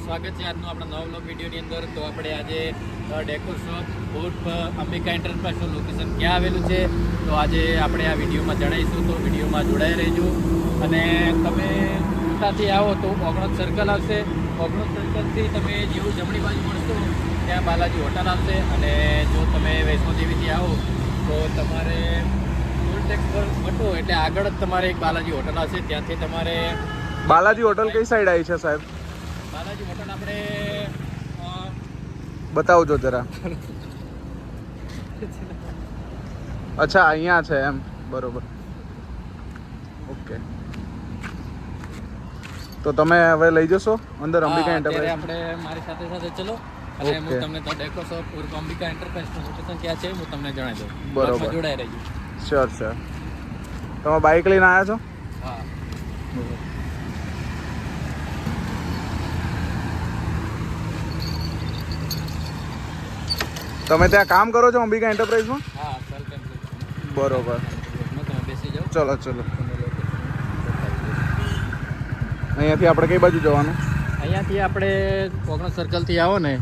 સ્વાગત છે આજનો આપણા નવા વ્લોગ વિડીયોની અંદર. તો આપણે આજે ડેકોર શોપ ઉર્ફ અંબિકા એન્ટરપ્રાઇઝનું લોકેશન ક્યાં આવેલું છે તો આજે આપણે આ વિડીયોમાં જણાવીશું. તો વિડીયોમાં જોડાઈ રહેજો. અને તમે ઉતાથી આવો તો ઓગણજ સર્કલ આવશે. ઓગણજ સર્કલથી તમે જેવું જમણી બાજુ મળશો ત્યાં બાલાજી હોટલ આવશે. અને જો તમે વૈષ્ણોદેવીથી આવો તો તમારે ટોલ ટેક્સ પર વટો એટલે આગળ જ તમારે એક બાલાજી હોટલ આવશે. ત્યાંથી તમારે બાલાજી હોટલ કઈ સાઈડ આવી છે સાહેબ? બાલાજી હોટલ આપણે બતાવજો જરા. અચ્છા અહીંયા છે એમ, બરોબર. ઓકે, તો તમે હવે લઈ જશો અંદર અંબિકા એન્ટરપ્રાઇઝ? આપણે મારી સાથે સાથે ચલો અને હું તમને તો ડેકો શોપ ઉર્ફ અંબિકા એન્ટરપ્રાઇઝનું લોકેશન ક્યાં છે હું તમને જણાવી દઉં. બરોબર, જોડાઈ રહેજો. Sure sure. તમે બાઇક લઈને આવ્યા છો? હા. તમે ત્યાં કામ કરો છો અંબિકા એન્ટરપ્રાઇઝમાં? હા ચાલ ટેમ્પલ. બરોબર, તમે બેસી જાઓ. ચલો ચલો. અહીંયાથી આપણે કઈ બાજુ જવાનું? અહીંયાથી આપણે ઓગણજ સર્કલથી આવો ને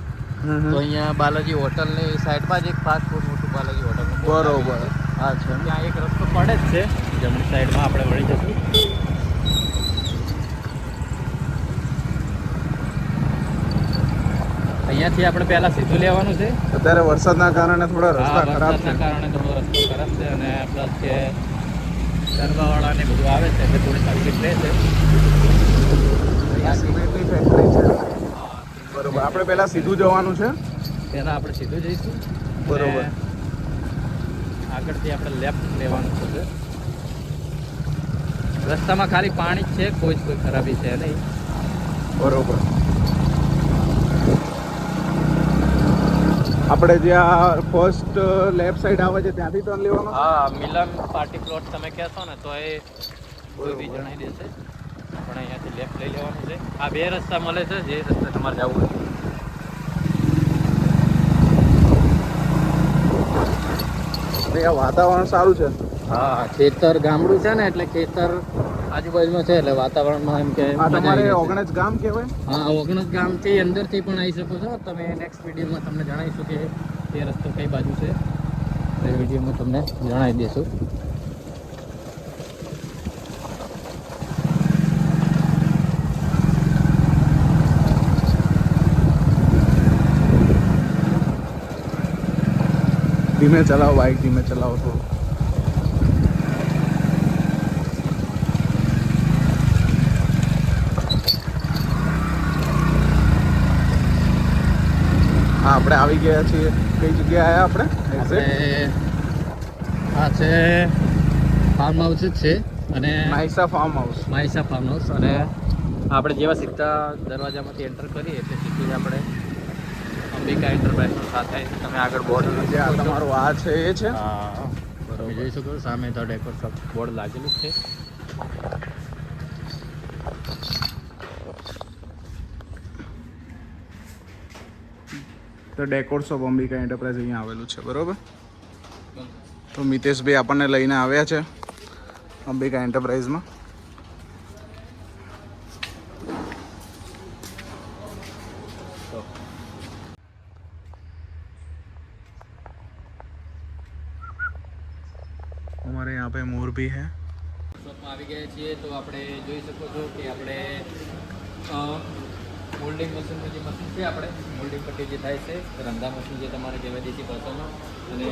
તો અહીંયા બાલાજી હોટલની સાઈડમાં જ એક ફાસ્ટ ફૂડ મોટું બાલાજી હોટલ. બરોબર, હા છે. ત્યાં એક રસ્તો પડે જ છે, જમણી સાઈડમાં આપણે વળી જશું. અહીંયાથી આપણે પહેલા સીધું લેવાનું છે. અત્યારે વરસાદના કારણે થોડા રસ્તા ખરાબ છે. વરસાદના કારણે થોડો રસ્તો ખરાબ છે અને પ્લસ કે ગરબાવાળાને બધું આવે છે એટલે થોડી તકલીફ રહે છે. સિમેન્ટની ફેક્ટરી છે. બરોબર, આપણે પહેલા સીધું જવાનું છે. પહેલાં આપણે સીધું જઈશું. બરોબર. આગળથી આપણે લેફ્ટ લેવાનું છે. રસ્તામાં ખાલી પાણી જ છે, કોઈ ખરાબી છે નહીં. બરોબર. આપણે જ્યાં ફર્સ્ટ લેફ્ટ સાઈડ આવે છે ત્યાંથી ટર્ન લેવાનો? હા, મિલન પાર્ટી પ્લોટ તમે કહેશો ને તો એ કોઈ બી જણાવી દેશે. પણ અહીંયાથી લેફ્ટ લઈ લેવાનું છે. આ બે રસ્તા મળે છે, જે રસ્તે તમારે જવું હોય. અહીંયા વાતાવરણ સારું છે. હા, ખેતર ગામડું છે ને એટલે ખેતર આજુબાજુમાં છે એટલે વાતાવરણમાં એમ કે આ તમારે ઓગણજ ગામ કહેવાય? હા, ઓગણજ ગામથી અંદરથી પણ આવી શકો છો તમે. નેક્સ્ટ વિડીયોમાં તમને જણાવીશું કે એ રસ્તો કઈ બાજુ છે. એ વિડીયોમાં તમને જણાવી દઈશું. ધીમે ચલાવો, બાઇક ધીમે ચલાવો થોડું. હા, આપણે આવી ગયા છીએ. કઈ જગ્યાએ આવ્યા આપણે? આ છે ફાર્મ હાઉસ જ છે અને Maisa farm house. Maisa farm house. અને આપણે જેવા સીધા દરવાજામાંથી એન્ટર કરીએ એટલે સીધું જ આપણે અંબિકા એન્ટરપ્રાઇઝનો સાથે તમે આગળ બોર્ડ જે આ તમારું આ છે એ છે? હા, બરોબર. જોઈ શકો છો સામે તો ડેકોર શોપ બોર્ડ લાગેલું જ છે. તો ડેકોર શોપ અંબિકા એન્ટરપ્રાઇઝ અહીંયા આવેલું છે, બરોબર. તો મિતેશભાઈ આપણને લઈને આવ્યા છે અંબિકા એન્ટરપ્રાઇઝમાં. हमारे यहाँ पे मोर भी है. શોપમાં આવી ગયા છીએ તો આપણે જોઈ શકો છો કે આપણે મોલ્ડિંગ મશીનનું જે મશીન છે, આપણે મોલ્ડિંગ પટ્ટી જે થાય છે, રંધા મશીન જે તમારે કહેવાય દેશી ભાષામાં. અને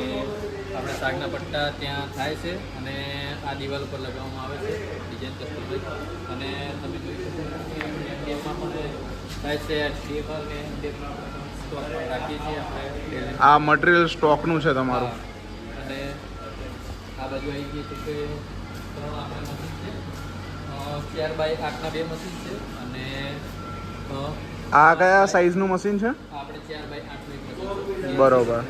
આપણે શાકના પટ્ટા ત્યાં થાય છે અને આ દિવાલ ઉપર લગાવવામાં આવે છે ડિઝાઇન કસ્ટમાઇઝ. અને તમે જોઈ શકો છો કે એમડીએફમાં પણ થાય છે. ડીએફઆર ને એમડીએફમાં સ્ટોક પણ રાખીએ છીએ આપણે. આ મટીરિયલ સ્ટોકનું છે તમારું? અને આ બાજુ આવી ગઈ છે કે 3 આપણે મશીન છે. 4x8ના 2 મશીન છે. અને આ કયા સાઈઝનું મશીન છે? આપણે 4x8નું એક મશીન છે. બરોબર.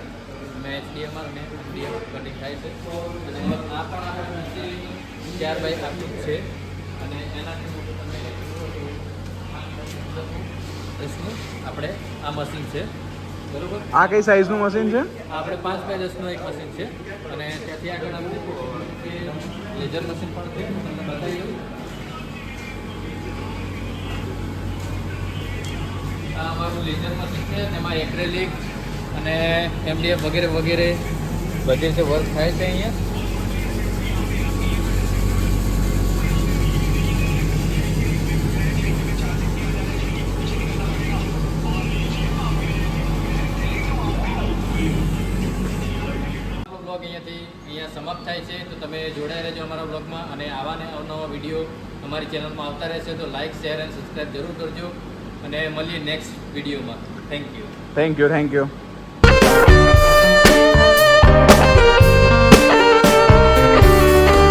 HDMR ને MDF કટિંગ થાય છે. અને આ પણ આપણે નીચે 4x8નું છે. અને એનાથી મોટું તમે આપણે આ મશીન છે, બરોબર. આ કઈ સાઈઝનું મશીન છે? આપણે 5x10નું એક મશીન છે. અને ત્યાંથી આગળ આપણે લેઝર મશીન પણ છે, તમને બતાવી દઉં. વાળું લેઝર મશીન છે તેમાં એક્રેલિક અને MDF વગેરે વગેરે બધી રીતે વર્ક થાય છે અહીંયા. બ્લોગ અહીંયા સમાપ્ત થાય છે. તો તમે જોડાઈ રહેજો અમારા બ્લોગમાં અને આવા ને અવનવા વિડીયો અમારી ચેનલમાં આવતા રહેશે. તો લાઇક શેર અને સબસ્ક્રાઈબ જરૂર કરજો અને મળીએ નેક્સ્ટ વિડીયોમાં. Thank you. Thank you.